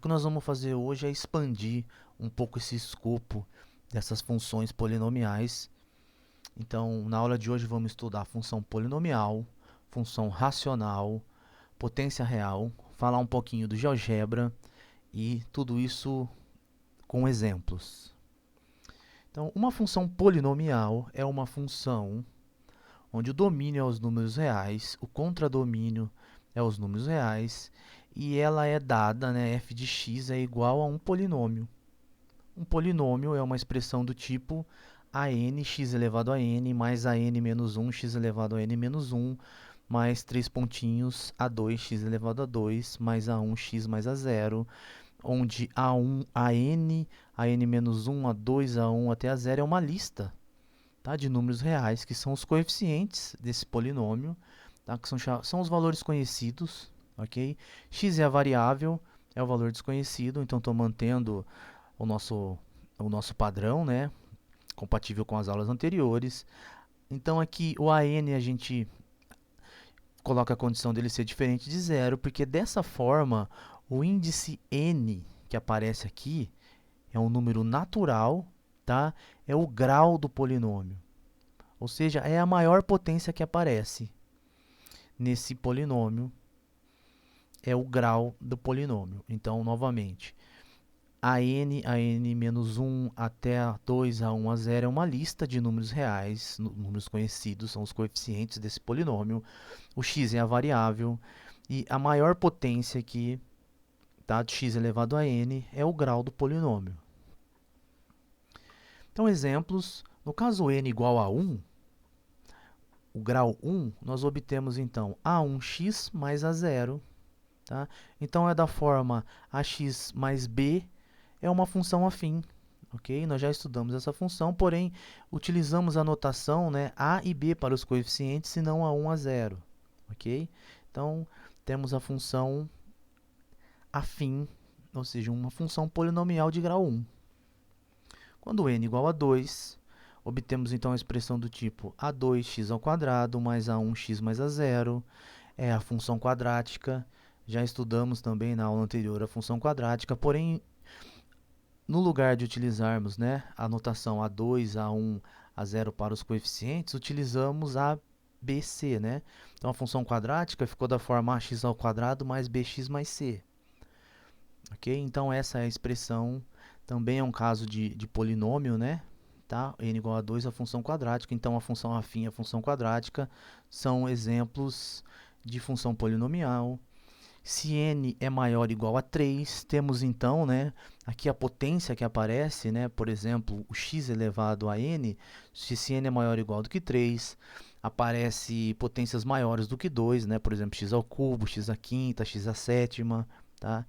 O que nós vamos fazer hoje é expandir um pouco esse escopo dessas funções polinomiais. Então, na aula de hoje vamos estudar função polinomial, função racional, potência real, falar um pouquinho do GeoGebra e tudo isso com exemplos. Então, uma função polinomial é uma função onde o domínio é os números reais, o contradomínio é os números reais e ela é dada, né, f de x é igual a um polinômio. Um polinômio é uma expressão do tipo an x elevado a n mais an menos 1 x elevado a n menos 1 mais 3 pontinhos a2 x elevado a 2 mais a1 x mais a 0, onde a1, an menos 1, a2, a1 até a 0 é uma lista, tá, de números reais, que são os coeficientes desse polinômio, tá, que são os valores conhecidos, ok? X é a variável, é o valor desconhecido, então estou mantendo o nosso padrão, né, compatível com as aulas anteriores. Então aqui o AN a gente coloca a condição dele ser diferente de zero, porque dessa forma o índice n que aparece aqui é um número natural, tá? É o grau do polinômio, ou seja, é a maior potência que aparece nesse polinômio, é o grau do polinômio. Então, novamente, an menos 1 até a 2, a 1, a 0 é uma lista de números reais, números conhecidos, são os coeficientes desse polinômio. O x é a variável e a maior potência aqui, tá, de x elevado a n, é o grau do polinômio. Então, exemplos. No caso n igual a 1, o grau 1, nós obtemos então a1x mais a 0. Tá? Então, é da forma ax mais b é uma função afim. Ok? Nós já estudamos essa função, porém, utilizamos a notação, né, a e b para os coeficientes e não a 1 a 0. Ok? Então, temos a função afim, ou seja, uma função polinomial de grau 1. Quando n igual a 2, obtemos então a expressão do tipo a2x² mais a1x mais a 0. É a função quadrática. Já estudamos também na aula anterior a função quadrática, porém, no lugar de utilizarmos, né, a notação A2, A1, A0 para os coeficientes, utilizamos a BC, né? Então, a função quadrática ficou da forma ax² mais bx mais c. Ok? Então, essa é a expressão, também é um caso de polinômio, né? Tá? N igual a 2, a função quadrática. Então, a função afim e a função quadrática são exemplos de função polinomial. Se n é maior ou igual a 3, temos então, né, aqui a potência que aparece, né, por exemplo, o x elevado a n, se n é maior ou igual do que 3, aparece potências maiores do que 2, né, por exemplo, x ao cubo, x à quinta, x à sétima, tá?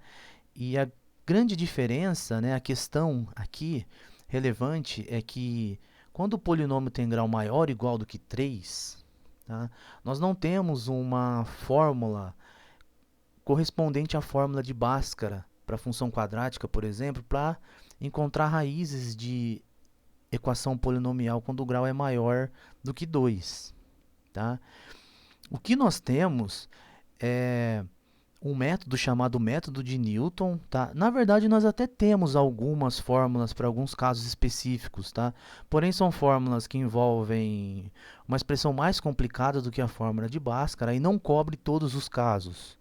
E a grande diferença, né, a questão aqui relevante é que quando o polinômio tem grau maior ou igual do que 3, tá, nós não temos uma fórmula correspondente à fórmula de Bhaskara para a função quadrática, por exemplo, para encontrar raízes de equação polinomial quando o grau é maior do que 2. Tá? O que nós temos é um método chamado método de Newton. Tá? Na verdade, nós até temos algumas fórmulas para alguns casos específicos, tá? Porém, são fórmulas que envolvem uma expressão mais complicada do que a fórmula de Bhaskara e não cobre todos os casos.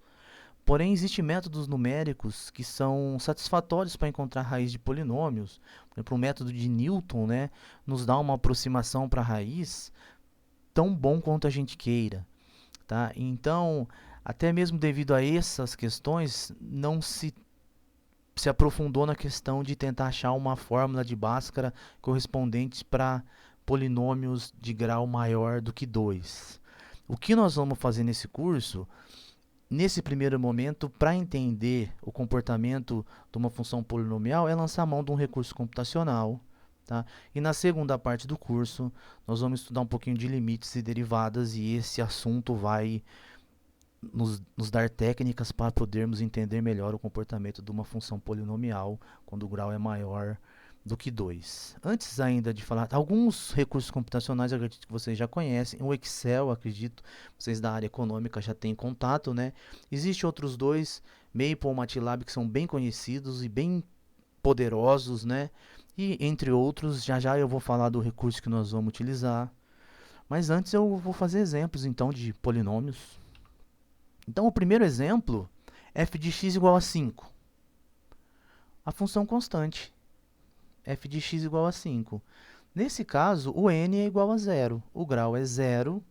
Porém, existem métodos numéricos que são satisfatórios para encontrar raiz de polinômios. Por exemplo, o método de Newton, né, nos dá uma aproximação para a raiz tão bom quanto a gente queira. Tá? Então, até mesmo devido a essas questões, não se aprofundou na questão de tentar achar uma fórmula de Bhaskara correspondente para polinômios de grau maior do que 2. O que nós vamos fazer nesse curso? Nesse primeiro momento, para entender o comportamento de uma função polinomial, é lançar a mão de um recurso computacional. Tá? E na segunda parte do curso, nós vamos estudar um pouquinho de limites e derivadas, e esse assunto vai nos dar técnicas para podermos entender melhor o comportamento de uma função polinomial quando o grau é maior do que 2. Antes ainda de falar, alguns recursos computacionais eu acredito que vocês já conhecem. O Excel, acredito, vocês da área econômica já têm contato, né? Existem outros dois Maple, MATLAB, que são bem conhecidos e bem poderosos, né? E entre outros, já já eu vou falar do recurso que nós vamos utilizar. Mas antes eu vou fazer exemplos então de polinômios. Então o primeiro exemplo, f de x igual a 5. A função constante, f de x igual a 5. Nesse caso, o n é igual a 0. O grau é 0,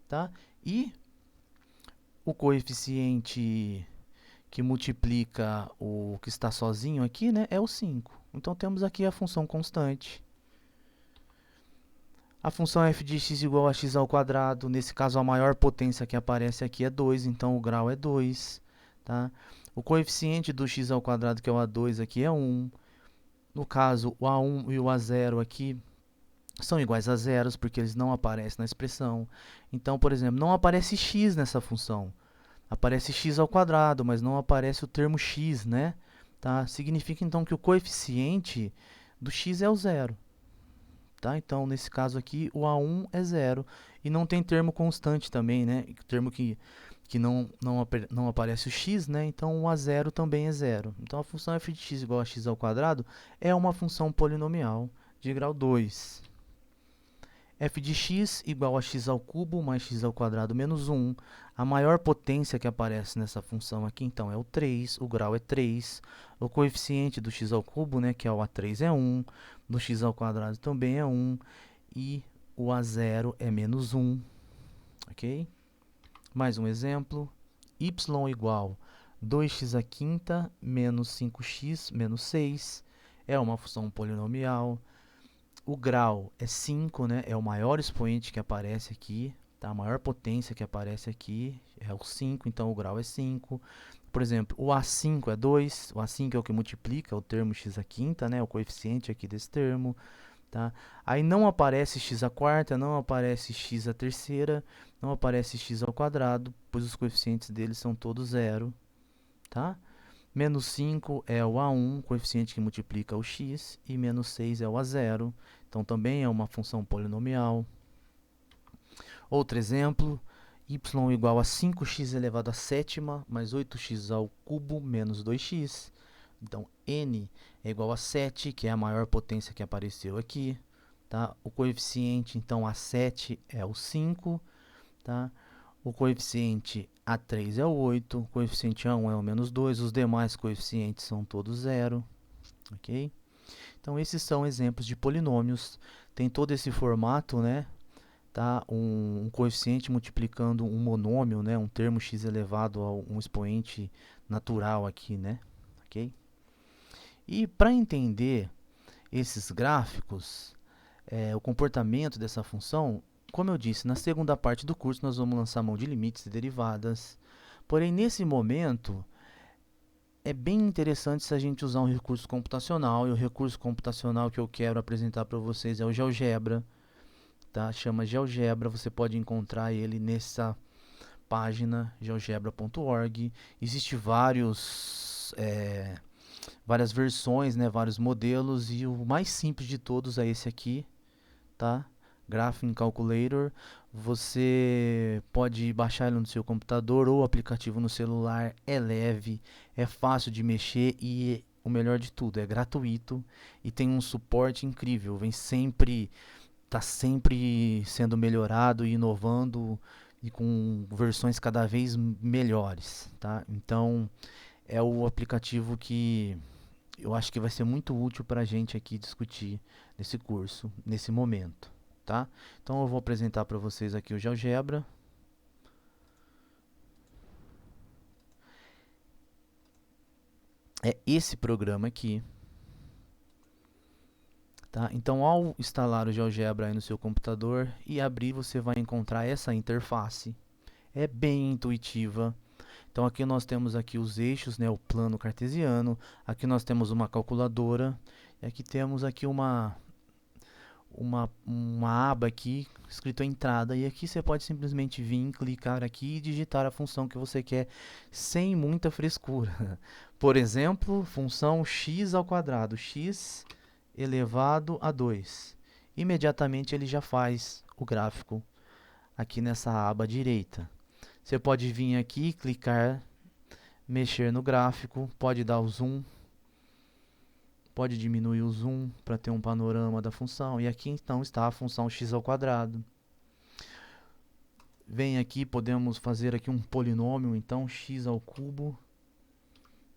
tá? E o coeficiente que multiplica o que está sozinho aqui, né, é o 5. Então temos aqui a função constante. A função f de x igual a x ao quadrado, nesse caso a maior potência que aparece aqui é 2, então o grau é 2. Tá? O coeficiente do x ao quadrado, que é o a2, aqui é 1. No caso, o a1 e o a0 aqui são iguais a zeros, porque eles não aparecem na expressão. Então, por exemplo, não aparece x nessa função. Aparece x ao quadrado, mas não aparece o termo x, né? Tá? Significa, então, que o coeficiente do x é o zero. Tá? Então, nesse caso aqui, o A1 é zero. E não tem termo constante também, né? Termo que não aparece o x, né? Então, o A0 também é zero. Então, a função f de x igual a x ao quadrado é uma função polinomial de grau 2. F de x igual a x ao cubo mais x ao quadrado menos 1. A maior potência que aparece nessa função aqui, então, é o 3. O grau é 3. O coeficiente do x ao cubo, né, que é o A3, é 1. Do x ao quadrado também é 1. E o A0 é menos 1. Ok? Mais um exemplo. Y igual 2x à quinta menos 5x menos 6. É uma função polinomial. O grau é 5, né? É o maior expoente que aparece aqui, tá? A maior potência que aparece aqui é o 5, então o grau é 5. Por exemplo, o A5 é 2, o A5 é o que multiplica o termo x à quinta, né? O coeficiente aqui desse termo, tá? Aí não aparece x à quarta, não aparece x à terceira, não aparece x ao quadrado, pois os coeficientes deles são todos zero, tá? Menos 5 é o A1, coeficiente que multiplica o x, e menos 6 é o A0. Então, também é uma função polinomial. Outro exemplo, y igual a 5x elevado à sétima, mais 8x ao cubo, menos 2x. Então, n é igual a 7, que é a maior potência que apareceu aqui. Tá? O coeficiente, então, a 7 é o 5. Tá? O coeficiente A3 é o 8, o coeficiente A1 é o menos 2, os demais coeficientes são todos zero, ok? Então, esses são exemplos de polinômios, tem todo esse formato, né? Tá? Um coeficiente multiplicando um monômio, né? Um termo x elevado a um expoente natural aqui, né? Ok? E para entender esses gráficos, o comportamento dessa função, como eu disse, na segunda parte do curso nós vamos lançar mão de limites e derivadas. Porém, nesse momento, é bem interessante se a gente usar um recurso computacional. E o recurso computacional que eu quero apresentar para vocês é o GeoGebra. Tá? Chama GeoGebra, você pode encontrar ele nessa página, geogebra.org. Existem várias versões, né, vários modelos, e o mais simples de todos é esse aqui, tá? Graphing Calculator. Você pode baixar ele no seu computador ou o aplicativo no celular. É leve, é fácil de mexer e o melhor de tudo, é gratuito e tem um suporte incrível. Está sempre sendo melhorado e inovando e com versões cada vez melhores, tá? Então é o aplicativo que eu acho que vai ser muito útil para a gente aqui discutir nesse curso, nesse momento. Tá? Então eu vou apresentar para vocês aqui o GeoGebra. É esse programa aqui. Tá? Então, ao instalar o GeoGebra aí no seu computador e abrir, você vai encontrar essa interface. É bem intuitiva. Então, aqui nós temos aqui os eixos, né, o plano cartesiano. Aqui nós temos uma calculadora. E aqui temos aqui uma aba aqui escrito entrada, e aqui você pode simplesmente vir, clicar aqui e digitar a função que você quer sem muita frescura. Por exemplo, função x ao quadrado, x elevado a 2. Imediatamente ele já faz o gráfico aqui nessa aba direita. Você pode vir aqui, clicar mexer no gráfico, pode dar o zoom, pode diminuir o zoom para ter um panorama da função. E aqui então está a função x ao quadrado. Vem aqui, podemos fazer aqui um polinômio, então x ao cubo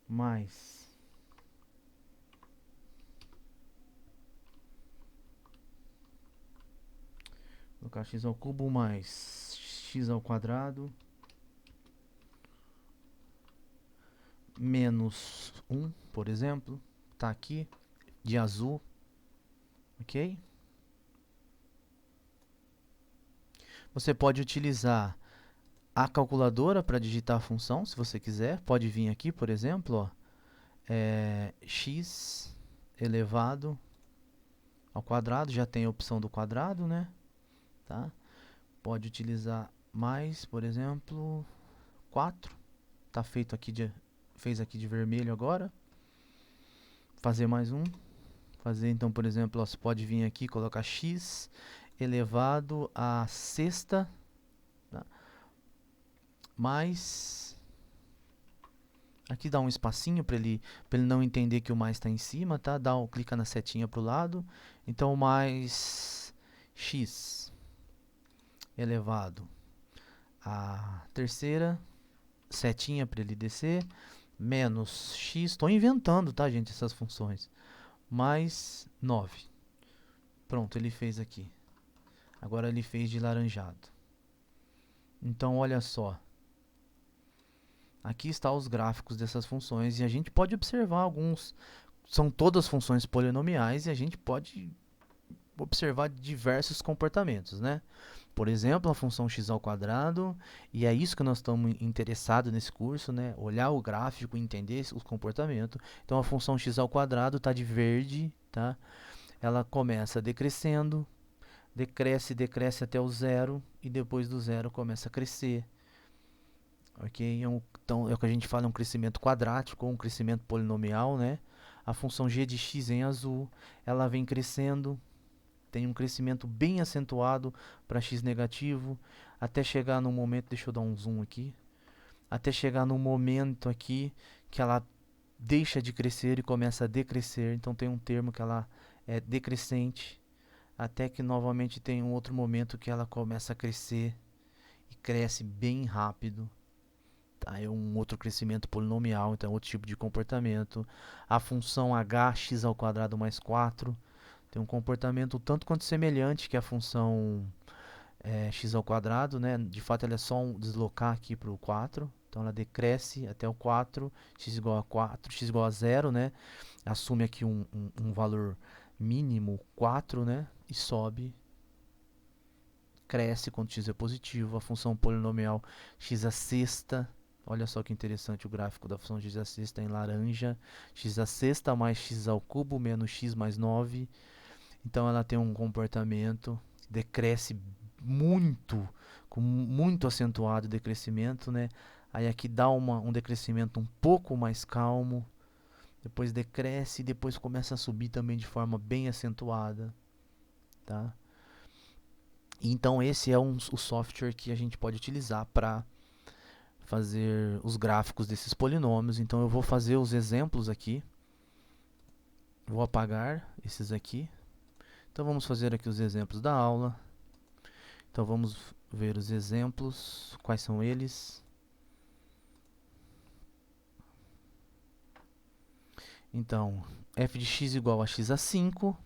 mais colocar x ao cubo mais x ao quadrado menos 1, por exemplo, tá aqui de azul, ok? Você pode utilizar a calculadora para digitar a função, se você quiser. Pode vir aqui, por exemplo, ó, x elevado ao quadrado, já tem a opção do quadrado, né? Tá? Pode utilizar mais, por exemplo, 4. Tá feito aqui fez aqui de vermelho agora. Fazer mais um. Fazer então, por exemplo, ó, você pode vir aqui e colocar x elevado à sexta, tá? Mais, aqui dá um espacinho para ele não entender que o mais está em cima, tá? Clica na setinha para o lado. Então, mais x elevado à terceira, setinha para ele descer, menos x, estou inventando, tá, gente, essas funções, mais 9. Pronto, ele fez aqui. Agora ele fez de laranjado. Então, olha só. Aqui estão os gráficos dessas funções e a gente pode observar alguns. São todas funções polinomiais e a gente pode observar diversos comportamentos, né? Por exemplo, a função x ao quadrado, e é isso que nós estamos interessados nesse curso, né? Olhar o gráfico e entender o comportamento. Então, a função x ao quadrado está de verde, tá? Ela começa decrescendo, decresce até o zero, e depois do zero começa a crescer. Ok? Então, é o que a gente fala, é um crescimento quadrático ou um crescimento polinomial, né? A função g de x em azul, ela vem crescendo, tem um crescimento bem acentuado para x negativo, até chegar no momento, deixa eu dar um zoom aqui, até chegar no momento aqui que ela deixa de crescer e começa a decrescer. Então tem um termo que ela é decrescente, até que novamente tem um outro momento que ela começa a crescer e cresce bem rápido. Tá? É um outro crescimento polinomial, então é outro tipo de comportamento. A função hx ao quadrado mais 4 tem um comportamento tanto quanto semelhante que a função x ao quadrado, né? De fato, ela é só deslocar aqui para o 4. Então, ela decresce até o 4, x igual a 4, x igual a 0, né? Assume aqui um valor mínimo 4, né? E sobe, cresce quando x é positivo. A função polinomial x à sexta, olha só que interessante o gráfico da função x à sexta em laranja. X à sexta mais x ao cubo menos x mais 9. Então ela tem um comportamento, decresce muito, com muito acentuado decrescimento, né? Aí aqui dá um decrescimento um pouco mais calmo, depois decresce e depois começa a subir também de forma bem acentuada, tá? Então esse é o software que a gente pode utilizar para fazer os gráficos desses polinômios. Então eu vou fazer os exemplos aqui, vou apagar esses aqui. Então vamos fazer aqui os exemplos da aula. Então vamos ver os exemplos, quais são eles. Então, f de x igual a x a 5.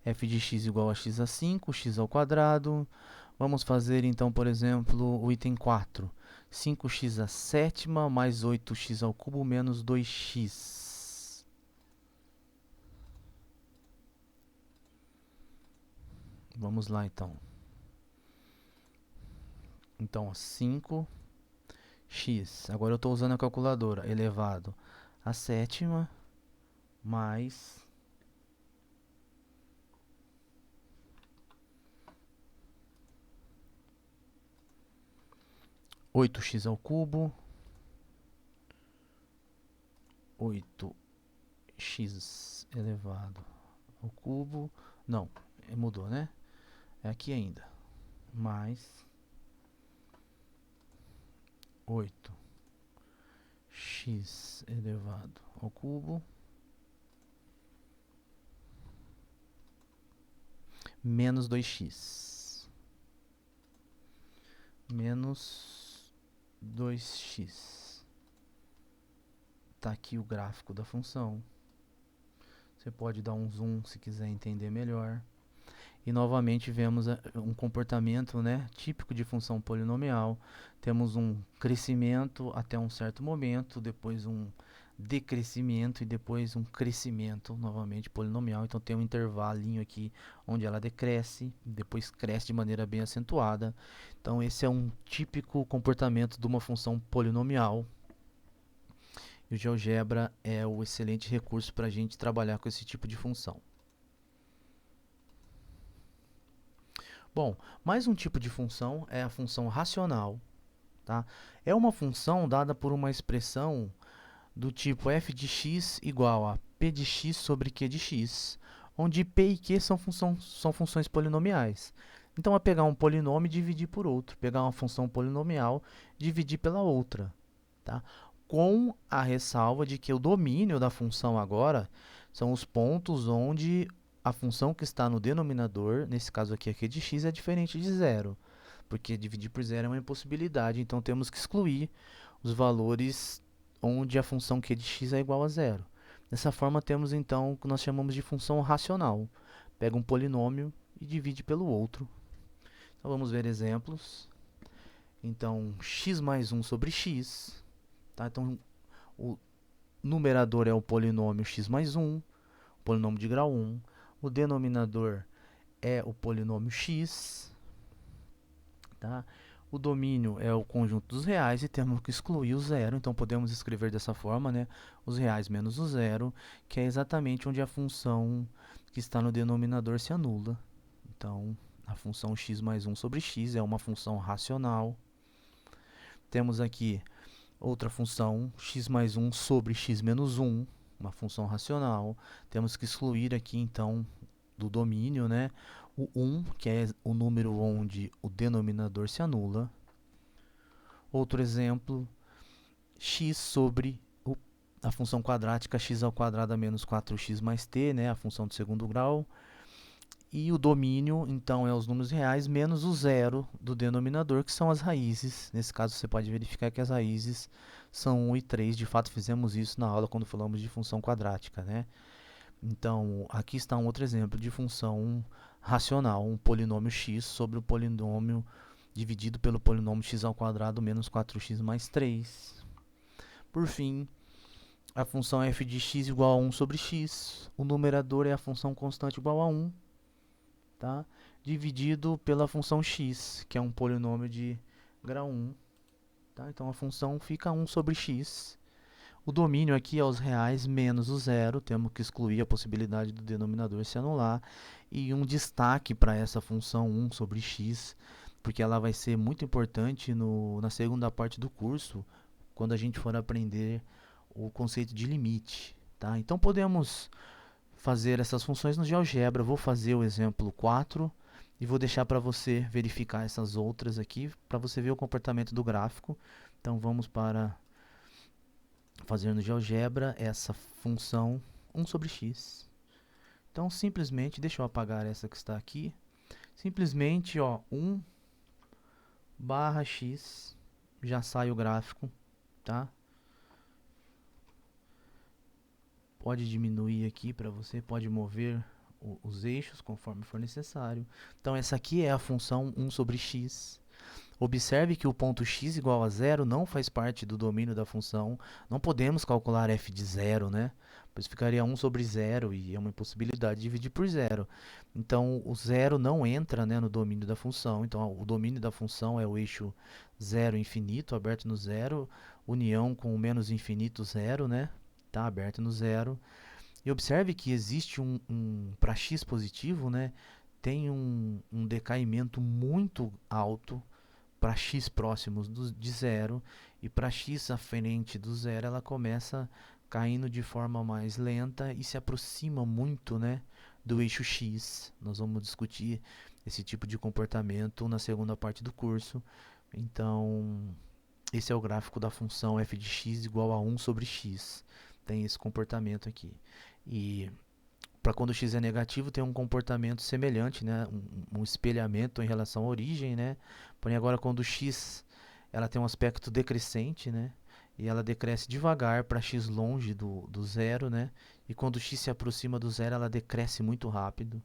F de x igual a x a 5, x ao quadrado. Vamos fazer então, por exemplo, o item 4. 5x à sétima mais 8x ao cubo menos 2x. Vamos lá então. Então, 5x, agora eu estou usando a calculadora, elevado à sétima mais 8x ao cubo, 8x elevado ao cubo, não, mudou, né? É aqui ainda, mais 8x elevado ao cubo menos 2x. Menos 2x. Está aqui o gráfico da função. Você pode dar um zoom se quiser entender melhor. E novamente vemos um comportamento, né, típico de função polinomial. Temos um crescimento até um certo momento, depois um decrescimento e depois um crescimento, novamente polinomial. Então tem um intervalinho aqui onde ela decresce, depois cresce de maneira bem acentuada. Então esse é um típico comportamento de uma função polinomial. E o GeoGebra é o excelente recurso para a gente trabalhar com esse tipo de função. Bom, mais um tipo de função é a função racional. Tá? É uma função dada por uma expressão do tipo f de x igual a p de x sobre q de x, onde p e q são funções polinomiais. Então, é pegar um polinômio e dividir por outro, pegar uma função polinomial e dividir pela outra. Tá? Com a ressalva de que o domínio da função agora são os pontos onde a função que está no denominador, nesse caso aqui, q de x, é diferente de zero, porque dividir por zero é uma impossibilidade, então temos que excluir os valores onde a função q de x é igual a zero. Dessa forma, temos então o que nós chamamos de função racional. Pega um polinômio e divide pelo outro. Então, vamos ver exemplos. Então, x mais 1 sobre x. Tá? Então, o numerador é o polinômio x mais 1, polinômio de grau 1. O denominador é o polinômio x. Tá? O domínio é o conjunto dos reais e temos que excluir o zero. Então, podemos escrever dessa forma, né? Os reais menos o zero, que é exatamente onde a função que está no denominador se anula. Então, a função x mais 1 sobre x é uma função racional. Temos aqui outra função, x mais 1 sobre x menos 1, uma função racional. Temos que excluir aqui, então, do domínio, né, o 1, que é o número onde o denominador se anula. Outro exemplo, x sobre a função quadrática x ao quadrado a menos 4x mais t, né, a função de segundo grau. E o domínio, então, é os números reais menos o zero do denominador, que são as raízes. Nesse caso, você pode verificar que as raízes são 1 e 3. De fato, fizemos isso na aula quando falamos de função quadrática, né? Então, aqui está um outro exemplo de função racional, um polinômio x sobre o polinômio dividido pelo polinômio x ao quadrado menos 4x mais 3. Por fim, a função f de x igual a 1 sobre x. O numerador é a função constante igual a 1, tá? Dividido pela função x, que é um polinômio de grau 1. Tá? Então, a função fica 1 sobre x. O domínio aqui é os reais menos o zero, temos que excluir a possibilidade do denominador se anular. E um destaque para essa função 1 sobre x, porque ela vai ser muito importante na segunda parte do curso, quando a gente for aprender o conceito de limite. Tá? Então, podemos fazer essas funções no GeoGebra. Vou fazer o exemplo 4 e vou deixar para você verificar essas outras aqui, para você ver o comportamento do gráfico. Então, vamos para fazer no GeoGebra essa função 1 sobre x. Então, simplesmente, deixa eu apagar essa que está aqui. Simplesmente, ó, 1 barra x, já sai o gráfico, tá? Pode diminuir aqui para você, pode mover os eixos conforme for necessário. Então, essa aqui é a função 1 sobre x. Observe que o ponto x igual a zero não faz parte do domínio da função. Não podemos calcular f de zero, né? Pois ficaria 1 sobre zero e é uma impossibilidade de dividir por zero. Então, o zero não entra, né, no domínio da função. Então, o domínio da função é o eixo zero infinito, aberto no zero, união com o menos infinito zero, né? Tá aberto no zero. E observe que existe para x positivo, né? Tem um decaimento muito alto para x próximos de zero, e para x à frente do zero ela começa caindo de forma mais lenta e se aproxima muito, né, do eixo x. Nós vamos discutir esse tipo de comportamento na segunda parte do curso. Então, Esse é o gráfico da função f de x igual a 1 sobre x. Tem esse comportamento aqui. E para quando x é negativo, tem um comportamento semelhante, né? Um espelhamento em relação à origem, né? Porém, agora quando x ela tem um aspecto decrescente, né? E ela decresce devagar para x longe do zero, né? E quando x se aproxima do zero, ela decresce muito rápido.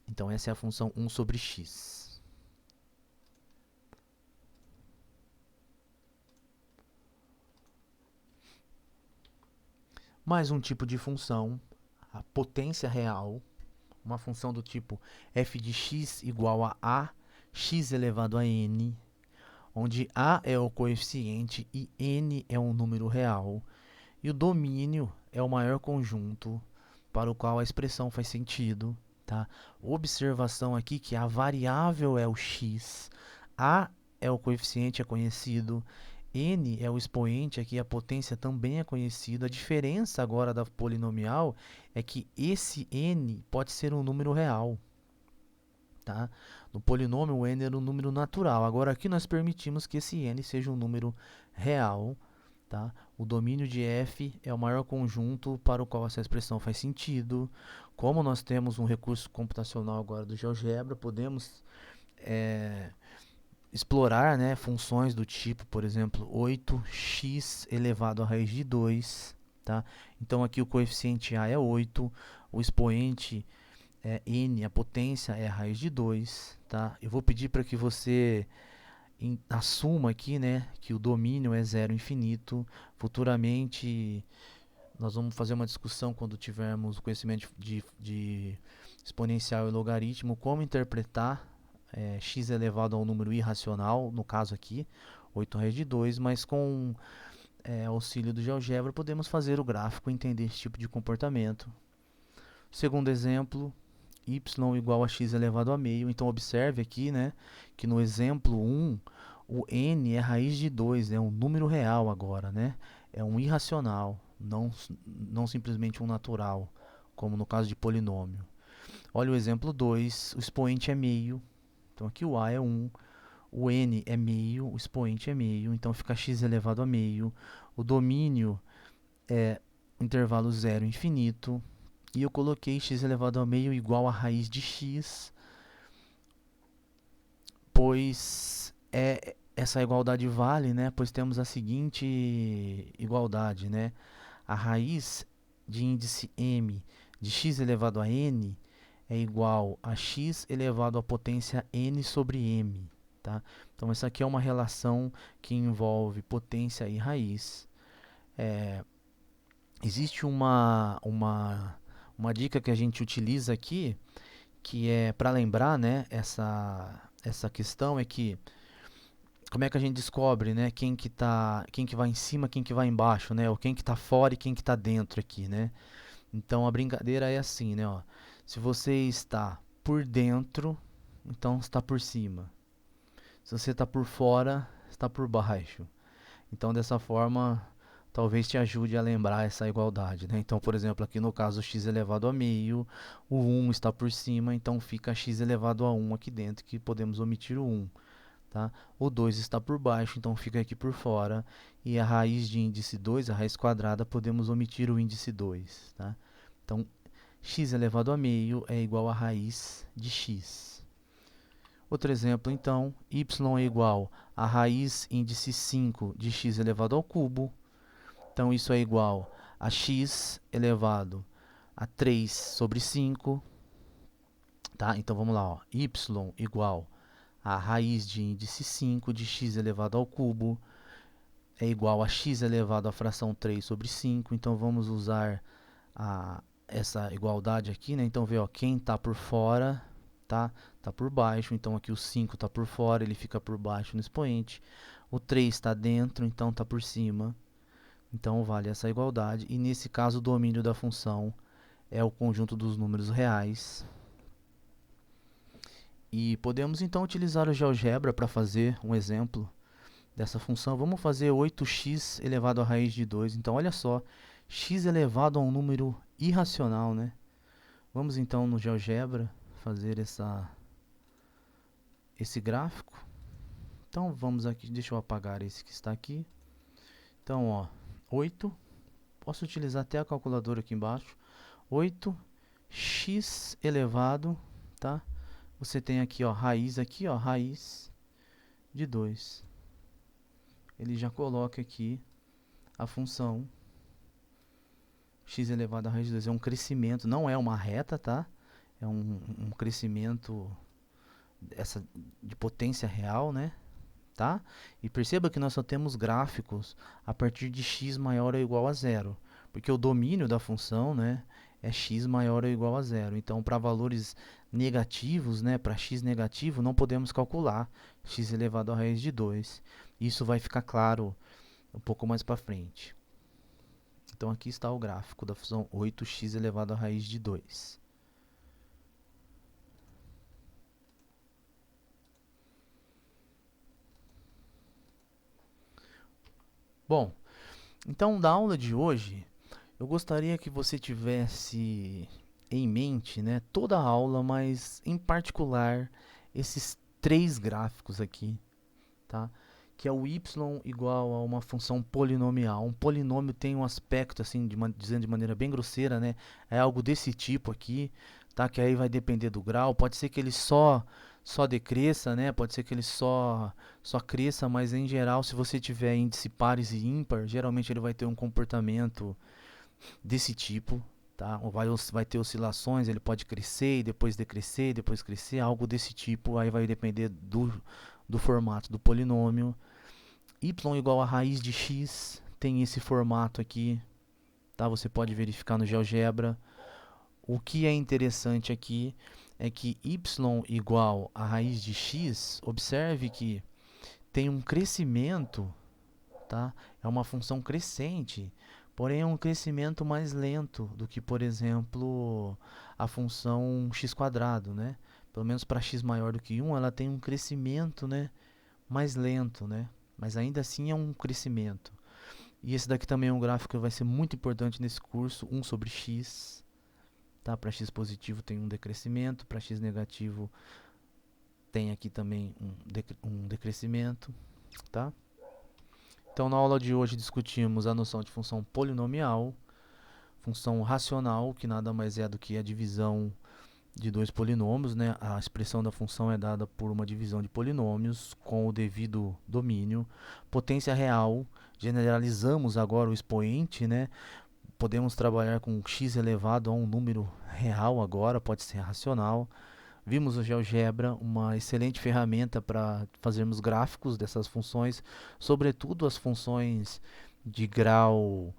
Então, essa é a função 1 sobre x. Mais um tipo de função, a potência real, uma função do tipo f de x igual a x elevado a n, onde a é o coeficiente e n é um número real, e o domínio é o maior conjunto para o qual a expressão faz sentido. Tá? Observação aqui que a variável é o x, a é o coeficiente, é conhecido, n é o expoente, aqui a potência também é conhecida. A diferença agora da polinomial é que esse n pode ser um número real. Tá? No polinômio, o n era um número natural. Agora, aqui nós permitimos que esse n seja um número real. Tá? O domínio de f é o maior conjunto para o qual essa expressão faz sentido. Como nós temos um recurso computacional agora do GeoGebra, podemos explorar, né, funções do tipo, por exemplo, 8x elevado à raiz de 2. Tá? Então, aqui o coeficiente a é 8, o expoente é n, a potência é a raiz de 2. Tá? Eu vou pedir para que você assuma aqui, né, que o domínio é zero infinito. Futuramente nós vamos fazer uma discussão quando tivermos o conhecimento de exponencial e logaritmo, como interpretar x elevado a um número irracional, no caso aqui, 8 raiz de 2, mas com auxílio do GeoGebra podemos fazer o gráfico e entender esse tipo de comportamento. Segundo exemplo, y igual a x elevado a meio. Então, observe aqui, né, que no exemplo 1, o n é raiz de 2, é um número real agora, né? É um irracional, não simplesmente um natural, como no caso de polinômio. Olha o exemplo 2, o expoente é meio. Então, aqui o a é 1, o n é meio, o expoente é meio, então fica x elevado a meio. O domínio é intervalo zero infinito. E eu coloquei x elevado a meio igual a raiz de x, pois essa igualdade vale, né? Pois temos a seguinte igualdade, né? A raiz de índice m de x elevado a n é igual a x elevado à potência n sobre m. Tá? Então, essa aqui é uma relação que envolve potência e raiz. Existe uma dica que a gente utiliza aqui, que é para lembrar, né, essa questão é que como é que a gente descobre, né, quem que vai em cima, quem que vai embaixo, né, ou quem que está fora e quem que está dentro aqui, né? Então a brincadeira é assim, né, ó, se você está por dentro, então está por cima. Se você está por fora, está por baixo. Então dessa forma talvez te ajude a lembrar essa igualdade, né? Então, por exemplo, aqui no caso x elevado a meio, o 1 está por cima, então fica x elevado a 1 aqui dentro, que podemos omitir o 1. Tá? O 2 está por baixo, então fica aqui por fora. E a raiz de índice 2, a raiz quadrada, podemos omitir o índice 2. Tá? Então, x elevado a meio é igual a raiz de x. Outro exemplo, então, y é igual a raiz índice 5 de x elevado ao cubo. Então, isso é igual a x elevado a 3 sobre 5. Tá? Então, vamos lá. Ó. Y igual a raiz de índice 5 de x elevado ao cubo é igual a x elevado à fração 3 sobre 5. Então, vamos usar essa igualdade aqui. Né? Então, vê, ó, quem está por fora tá por baixo. Então, aqui o 5 está por fora, ele fica por baixo no expoente. O 3 está dentro, então está por cima. Então, vale essa igualdade. E, nesse caso, o domínio da função é o conjunto dos números reais. E podemos, então, utilizar o GeoGebra para fazer um exemplo dessa função. Vamos fazer 8x elevado à raiz de 2. Então, olha só, x elevado a um número irracional, né? Vamos, então, no GeoGebra fazer esse gráfico. Então vamos aqui, deixa eu apagar esse que está aqui. Então, ó, 8, posso utilizar até a calculadora aqui embaixo. 8x elevado, tá? Você tem aqui, ó, raiz de 2. Ele já coloca aqui a função x elevado a raiz de 2. É um crescimento, não é uma reta, tá? É um crescimento de potência real, né? Tá? E perceba que nós só temos gráficos a partir de x maior ou igual a zero, porque o domínio da função, né, é x maior ou igual a zero. Então, para valores negativos, né, para x negativo, não podemos calcular x elevado a raiz de 2. Isso vai ficar claro um pouco mais para frente. Então, aqui está o gráfico da função 8x elevado a raiz de 2. Bom, então, da aula de hoje, eu gostaria que você tivesse em mente, né, toda a aula, mas em particular esses 3 gráficos aqui, tá? Que é o y igual a uma função polinomial. Um polinômio tem um aspecto, assim, dizendo de maneira bem grosseira, né? É algo desse tipo aqui, tá? Que aí vai depender do grau. Pode ser que ele só decresça, né? Pode ser que ele só cresça, mas em geral, se você tiver índice pares e ímpar, geralmente ele vai ter um comportamento desse tipo, tá? Vai ter oscilações, ele pode crescer e depois decrescer, depois crescer, algo desse tipo. Aí vai depender do formato do polinômio. Y igual a raiz de x tem esse formato aqui, tá? Você pode verificar no GeoGebra. O que é interessante aqui é que y igual a raiz de x, observe que tem um crescimento, tá? É uma função crescente, porém é um crescimento mais lento do que, por exemplo, a função x², né? Pelo menos para x maior do que 1, ela tem um crescimento, né, mais lento, né? Mas ainda assim é um crescimento. E esse daqui também é um gráfico que vai ser muito importante nesse curso, 1 sobre x. Tá? Para x positivo tem um decrescimento, para x negativo tem aqui também um decrescimento. Tá? Então, na aula de hoje discutimos a noção de função polinomial, função racional, que nada mais é do que a divisão de 2 polinômios, né? A expressão da função é dada por uma divisão de polinômios com o devido domínio. Potência real, generalizamos agora o expoente, né? Podemos trabalhar com x elevado a um número real agora, pode ser racional. Vimos o GeoGebra, uma excelente ferramenta para fazermos gráficos dessas funções, sobretudo as funções de grau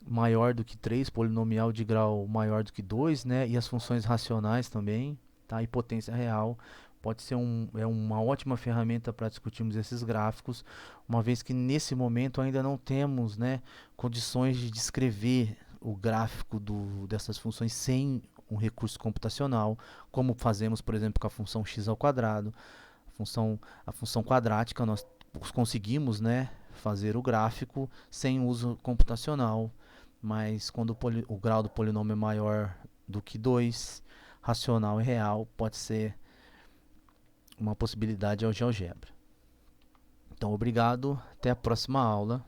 maior do que 3, polinomial de grau maior do que 2, né? E as funções racionais também, tá? E potência real pode ser uma ótima ferramenta para discutirmos esses gráficos, uma vez que nesse momento ainda não temos, né, condições de descrever o gráfico dessas funções sem um recurso computacional, como fazemos, por exemplo, com a função x ao quadrado. A função quadrática, nós conseguimos, né, fazer o gráfico sem uso computacional, mas quando o grau do polinômio é maior do que 2, racional e real, pode ser uma possibilidade ao GeoGebra. Então, obrigado, até a próxima aula.